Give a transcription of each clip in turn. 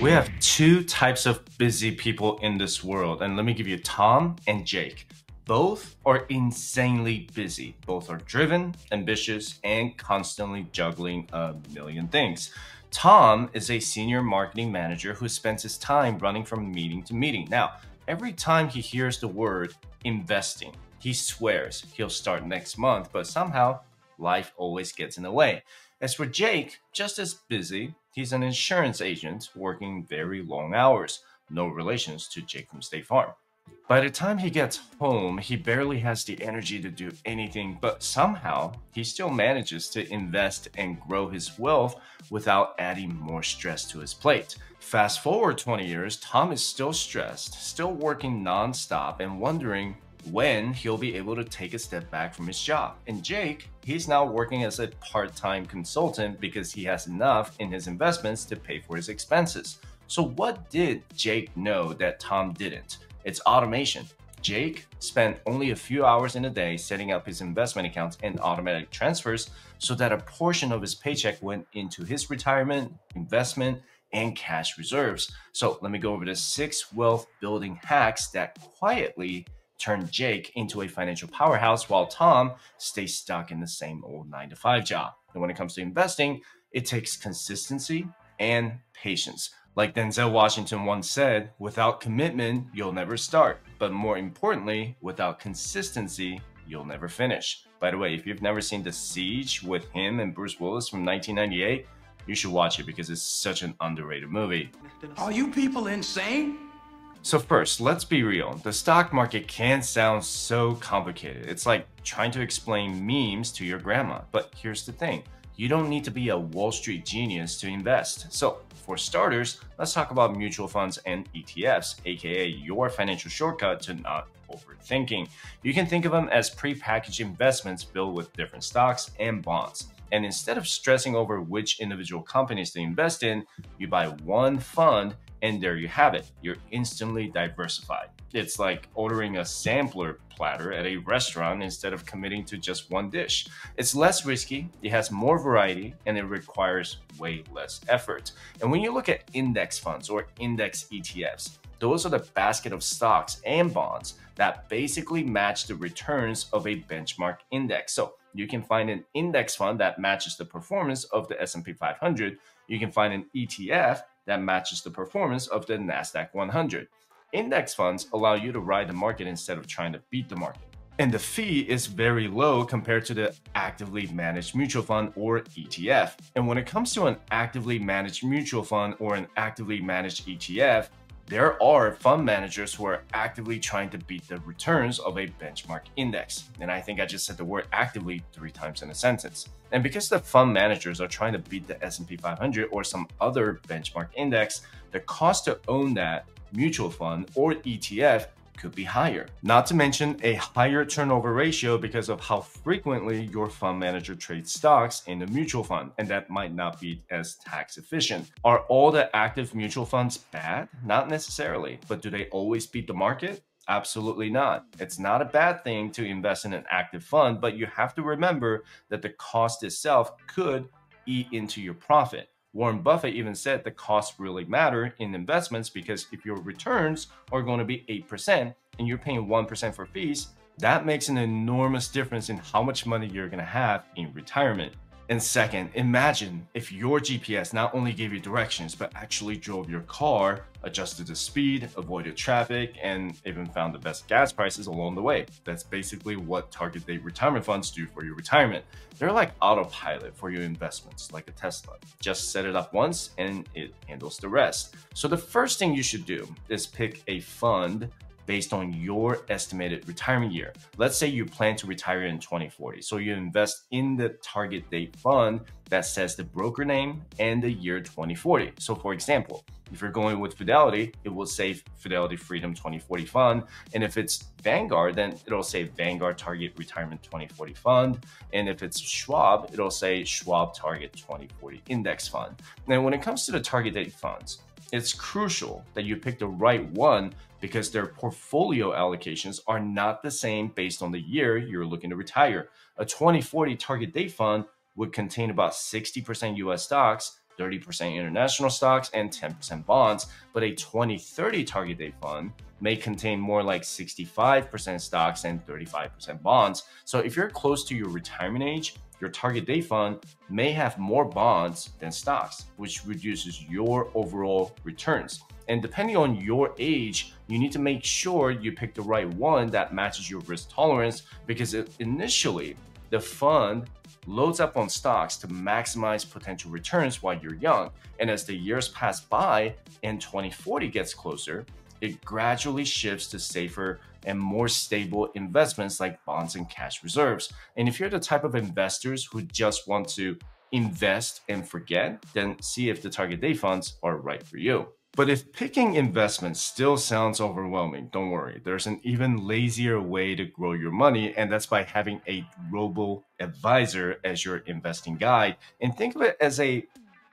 We have two types of busy people in this world, and let me give you Tom and Jake. Both are insanely busy. Both are driven, ambitious, and constantly juggling a million things. Tom is a senior marketing manager who spends his time running from meeting to meeting. Now, every time he hears the word investing, he swears he'll start next month, but somehow life always gets in the way. As for Jake, just as busy, he's an insurance agent working very long hours. No relations to Jake from State Farm. By the time he gets home, he barely has the energy to do anything, but somehow he still manages to invest and grow his wealth without adding more stress to his plate. Fast forward 20 years, Tom is still stressed, still working nonstop, and wondering when he'll be able to take a step back from his job. And Jake, he's now working as a part-time consultant because he has enough in his investments to pay for his expenses. So what did Jake know that Tom didn't? It's automation. Jake spent only a few hours in a day setting up his investment accounts and automatic transfers so that a portion of his paycheck went into his retirement, investment, and cash reserves. So let me go over the 6 wealth building hacks that quietly turn Jake into a financial powerhouse while Tom stays stuck in the same old 9-to-5 job. And when it comes to investing, it takes consistency and patience. Like Denzel Washington once said, without commitment, you'll never start. But more importantly, without consistency, you'll never finish. By the way, if you've never seen The Siege with him and Bruce Willis from 1998, you should watch it because it's such an underrated movie. Are you people insane? So first, let's be real. The stock market can sound so complicated. It's like trying to explain memes to your grandma. But here's the thing. You don't need to be a Wall Street genius to invest. So for starters, let's talk about mutual funds and ETFs, aka your financial shortcut to not overthinking. You can think of them as pre-packaged investments built with different stocks and bonds. And instead of stressing over which individual companies to invest in, you buy one fund and there you have it. You're instantly diversified. It's like ordering a sampler platter at a restaurant instead of committing to just one dish. It's less risky, it has more variety, and it requires way less effort. And when you look at index funds or index ETFs, those are the basket of stocks and bonds that basically match the returns of a benchmark index. So you can find an index fund that matches the performance of the S&P 500. You can find an ETF that matches the performance of the NASDAQ 100. Index funds allow you to ride the market instead of trying to beat the market. And the fee is very low compared to the actively managed mutual fund or ETF. And when it comes to an actively managed mutual fund or an actively managed ETF, there are fund managers who are actively trying to beat the returns of a benchmark index. And I think I just said the word actively 3 times in a sentence. And because the fund managers are trying to beat the S&P 500 or some other benchmark index, the cost to own that mutual fund or ETF could be higher. Not to mention a higher turnover ratio because of how frequently your fund manager trades stocks in the mutual fund, and that might not be as tax efficient. Are all the active mutual funds bad? Not necessarily, but do they always beat the market? Absolutely not. It's not a bad thing to invest in an active fund, but you have to remember that the cost itself could eat into your profit. Warren Buffett even said the costs really matter in investments because if your returns are going to be 8% and you're paying 1% for fees, that makes an enormous difference in how much money you're going to have in retirement. And second, imagine if your GPS not only gave you directions, but actually drove your car, adjusted the speed, avoided traffic, and even found the best gas prices along the way. That's basically what target date retirement funds do for your retirement. They're like autopilot for your investments, like a Tesla. Just set it up once and it handles the rest. So the first thing you should do is pick a fund based on your estimated retirement year. Let's say you plan to retire in 2040. So you invest in the target date fund that says the broker name and the year 2040. So for example, if you're going with Fidelity, it will say Fidelity Freedom 2040 Fund. And if it's Vanguard, then it'll say Vanguard Target Retirement 2040 Fund. And if it's Schwab, it'll say Schwab Target 2040 Index Fund. Now, when it comes to the target date funds, it's crucial that you pick the right one because their portfolio allocations are not the same based on the year you're looking to retire. A 2040 target date fund would contain about 60% US stocks, 30% international stocks, and 10% bonds. But a 2030 target date fund may contain more like 65% stocks and 35% bonds. So if you're close to your retirement age, your target date fund may have more bonds than stocks, which reduces your overall returns. And depending on your age, you need to make sure you pick the right one that matches your risk tolerance, because initially the fund loads up on stocks to maximize potential returns while you're young. And as the years pass by and 2040 gets closer, it gradually shifts to safer and more stable investments like bonds and cash reserves. And if you're the type of investors who just want to invest and forget, then see if the target date funds are right for you. But if picking investments still sounds overwhelming, don't worry. There's an even lazier way to grow your money, and that's by having a robo-advisor as your investing guide. And think of it as a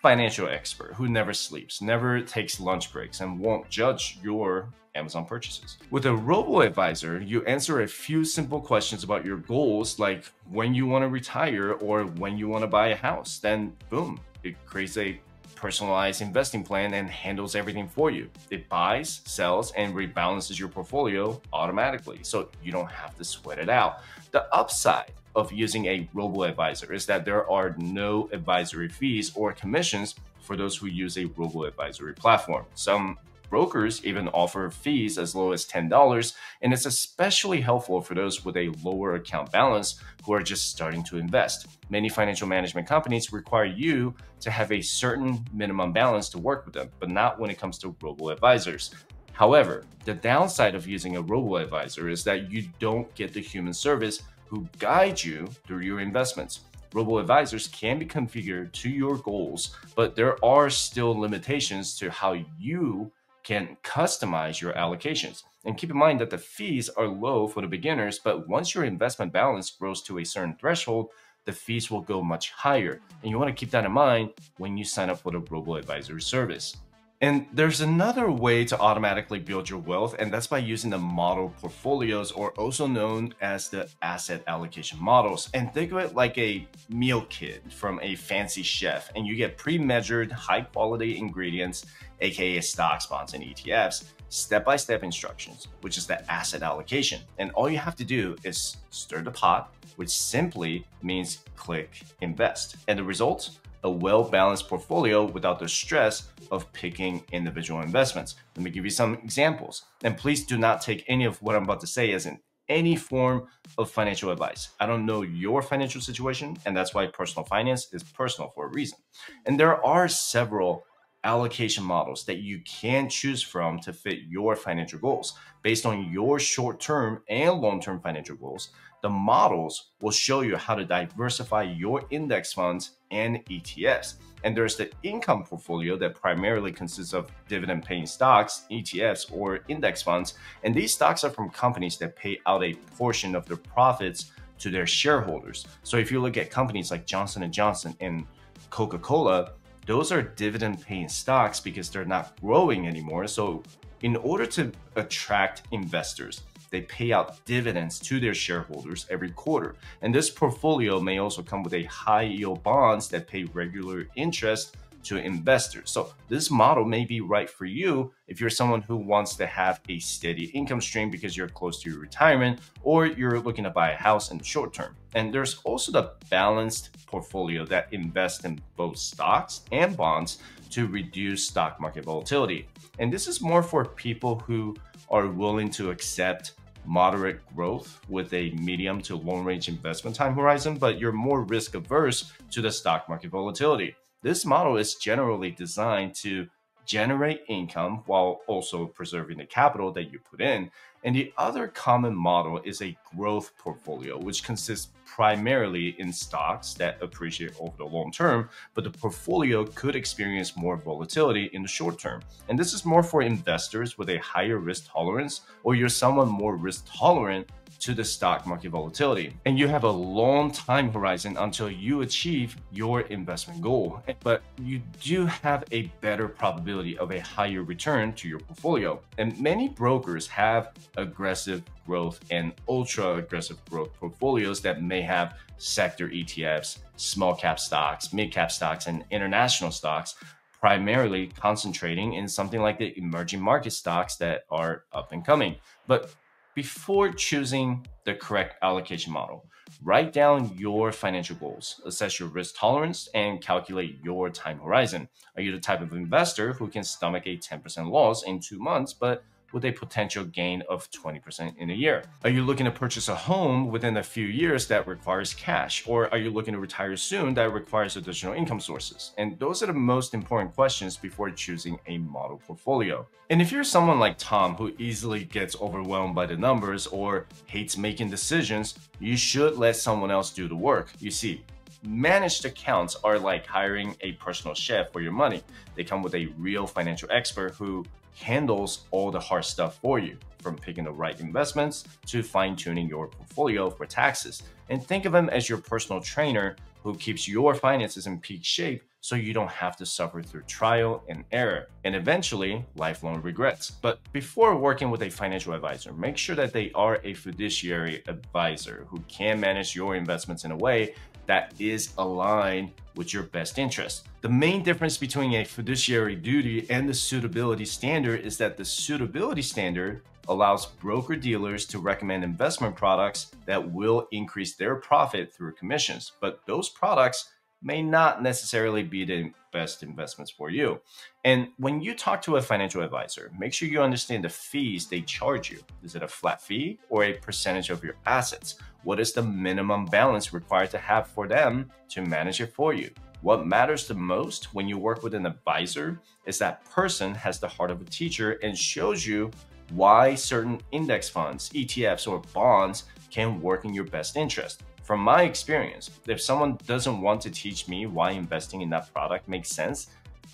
financial expert who never sleeps, never takes lunch breaks, and won't judge your Amazon purchases. With a robo-advisor, you answer a few simple questions about your goals, like when you want to retire or when you want to buy a house. Then boom, it creates a personalized investing plan and handles everything for you. It buys, sells, and rebalances your portfolio automatically, so you don't have to sweat it out. The upside of using a robo-advisor is that there are no advisory fees or commissions for those who use a robo-advisory platform. Some brokers even offer fees as low as $10, and it's especially helpful for those with a lower account balance who are just starting to invest. Many financial management companies require you to have a certain minimum balance to work with them, but not when it comes to robo-advisors. However, the downside of using a robo-advisor is that you don't get the human service who guide you through your investments. Robo-advisors can be configured to your goals, but there are still limitations to how you can customize your allocations. And keep in mind that the fees are low for the beginners, but once your investment balance grows to a certain threshold, the fees will go much higher. And you want to keep that in mind when you sign up for the robo-advisor service. And there's another way to automatically build your wealth, and that's by using the model portfolios, or also known as the asset allocation models. And think of it like a meal kit from a fancy chef, and you get pre-measured high-quality ingredients, aka stocks, bonds, and ETFs, step-by-step instructions, which is the asset allocation. And all you have to do is stir the pot, which simply means click invest. And the result? A well-balanced portfolio without the stress of picking individual investments. Let me give you some examples. And please do not take any of what I'm about to say as in any form of financial advice. I don't know your financial situation, and that's why personal finance is personal for a reason. And there are several allocation models that you can choose from to fit your financial goals. Based on your short-term and long-term financial goals, the models will show you how to diversify your index funds and ETFs. And there's the income portfolio that primarily consists of dividend-paying stocks, ETFs, or index funds. And these stocks are from companies that pay out a portion of their profits to their shareholders. So if you look at companies like Johnson & Johnson and Coca-Cola, those are dividend-paying stocks because they're not growing anymore. So in order to attract investors, they pay out dividends to their shareholders every quarter. And this portfolio may also come with a high-yield bonds that pay regular interest to investors. So this model may be right for you if you're someone who wants to have a steady income stream because you're close to your retirement, or you're looking to buy a house in the short term. And there's also the balanced portfolio that invests in both stocks and bonds to reduce stock market volatility. And this is more for people who are willing to accept moderate growth with a medium to long range investment time horizon, but you're more risk averse to the stock market volatility. This model is generally designed to generate income while also preserving the capital that you put in. And the other common model is a growth portfolio, which consists primarily in stocks that appreciate over the long term, but the portfolio could experience more volatility in the short term. And this is more for investors with a higher risk tolerance, or you're someone more risk tolerant to the stock market volatility. And you have a long time horizon until you achieve your investment goal. But you do have a better probability of a higher return to your portfolio. And many brokers have aggressive growth and ultra aggressive growth portfolios that may have sector ETFs, small cap stocks, mid cap stocks, and international stocks, primarily concentrating in something like the emerging market stocks that are up and coming. But before choosing the correct allocation model, write down your financial goals, assess your risk tolerance, and calculate your time horizon. Are you the type of investor who can stomach a 10% loss in 2 months, but with a potential gain of 20% in a year? Are you looking to purchase a home within a few years that requires cash? Or are you looking to retire soon that requires additional income sources? And those are the most important questions before choosing a model portfolio. And if you're someone like Tom who easily gets overwhelmed by the numbers or hates making decisions, you should let someone else do the work. You see, managed accounts are like hiring a personal chef for your money. They come with a real financial expert who handles all the hard stuff for you, from picking the right investments to fine-tuning your portfolio for taxes. And think of him as your personal trainer who keeps your finances in peak shape so you don't have to suffer through trial and error and eventually lifelong regrets. But before working with a financial advisor, make sure that they are a fiduciary advisor who can manage your investments in a way that is aligned with your best interest. The main difference between a fiduciary duty and the suitability standard is that the suitability standard allows broker-dealers to recommend investment products that will increase their profit through commissions, but those products may not necessarily be the best investments for you. And when you talk to a financial advisor, make sure you understand the fees they charge you. Is it a flat fee or a percentage of your assets? What is the minimum balance required to have for them to manage it for you? What matters the most when you work with an advisor is that person has the heart of a teacher and shows you why certain index funds, ETFs, or bonds can work in your best interest. From my experience, if someone doesn't want to teach me why investing in that product makes sense,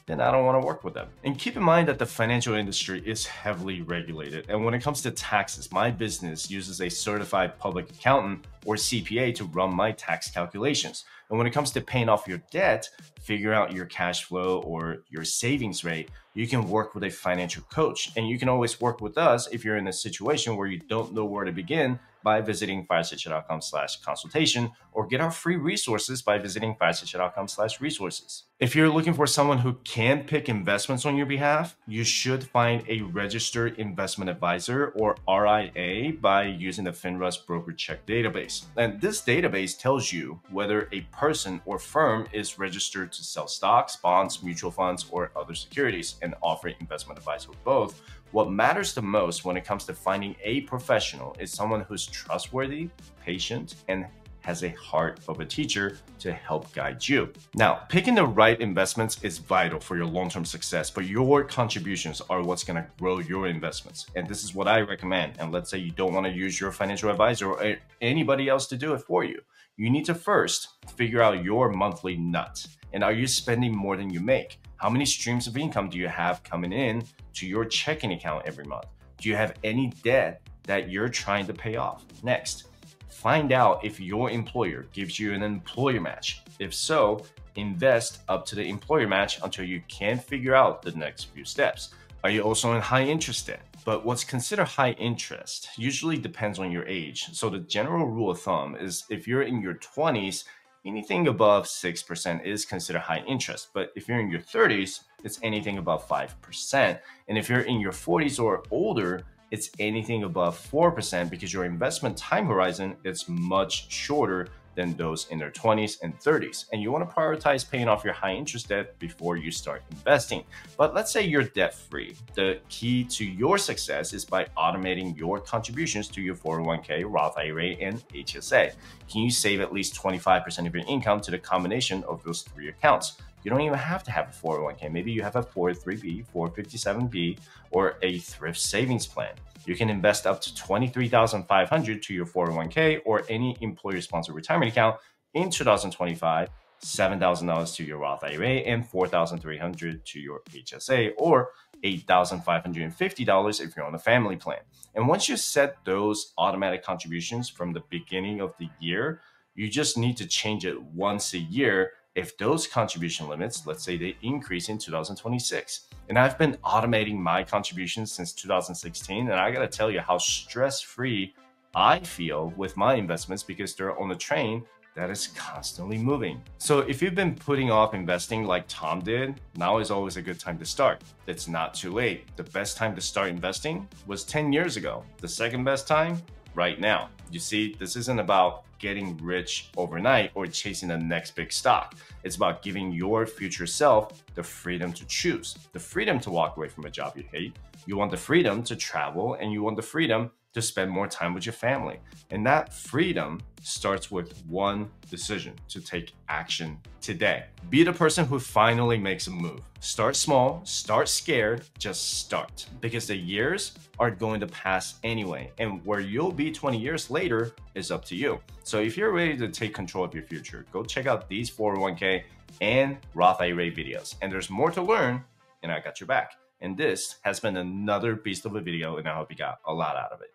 then I don't want to work with them. And keep in mind that the financial industry is heavily regulated. And when it comes to taxes, my business uses a certified public accountant or CPA to run my tax calculations. And when it comes to paying off your debt, figure out your cash flow or your savings rate, you can work with a financial coach. And you can always work with us if you're in a situation where you don't know where to begin by visiting firesightshare.com/consultation or get our free resources by visiting firesightshare.com/resources. If you're looking for someone who can pick investments on your behalf, you should find a registered investment advisor or RIA by using the FINRA's broker check database. And this database tells you whether a person or firm is registered to sell stocks, bonds, mutual funds, or other securities and offer investment advice or both. What matters the most when it comes to finding a professional is someone who's trustworthy, patient, and has a heart of a teacher to help guide you. Now, picking the right investments is vital for your long-term success, but your contributions are what's going to grow your investments. And this is what I recommend. And let's say you don't want to use your financial advisor or anybody else to do it for you. You need to first figure out your monthly nut. And are you spending more than you make? How many streams of income do you have coming in to your checking account every month? Do you have any debt that you're trying to pay off? Next, find out if your employer gives you an employer match. If so, invest up to the employer match until you can figure out the next few steps. Are you also in high interest debt? But what's considered high interest usually depends on your age. So the general rule of thumb is if you're in your 20s, anything above 6% is considered high interest. But if you're in your 30s, it's anything above 5%. And if you're in your 40s or older, it's anything above 4% because your investment time horizon is much shorter than those in their 20s and 30s. And you want to prioritize paying off your high interest debt before you start investing. But let's say you're debt free. The key to your success is by automating your contributions to your 401k, Roth IRA, and HSA. Can you save at least 25% of your income to the combination of those three accounts? You don't even have to have a 401k. Maybe you have a 403b, 457b, or a thrift savings plan. You can invest up to $23,500 to your 401k or any employer-sponsored retirement account in 2025, $7,000 to your Roth IRA, and $4,300 to your HSA, or $8,550 if you're on a family plan. And once you set those automatic contributions from the beginning of the year, you just need to change it once a year if those contribution limits, let's say they increase in 2026. And I've been automating my contributions since 2016, and I gotta tell you how stress-free I feel with my investments because they're on a train that is constantly moving. So if you've been putting off investing like Tom did, now is always a good time to start. It's not too late. The best time to start investing was 10 years ago. The second best time, right now. You see, this isn't about getting rich overnight or chasing the next big stock. It's about giving your future self the freedom to choose, the freedom to walk away from a job you hate. You want the freedom to travel, and you want the freedom to spend more time with your family. And that freedom starts with one decision: to take action today. Be the person who finally makes a move. Start small, start scared, just start. Because the years are going to pass anyway, and where you'll be 20 years later is up to you. So if you're ready to take control of your future, go check out these 401k and Roth IRA videos. And there's more to learn, and I got your back. And this has been another beast of a video, and I hope you got a lot out of it.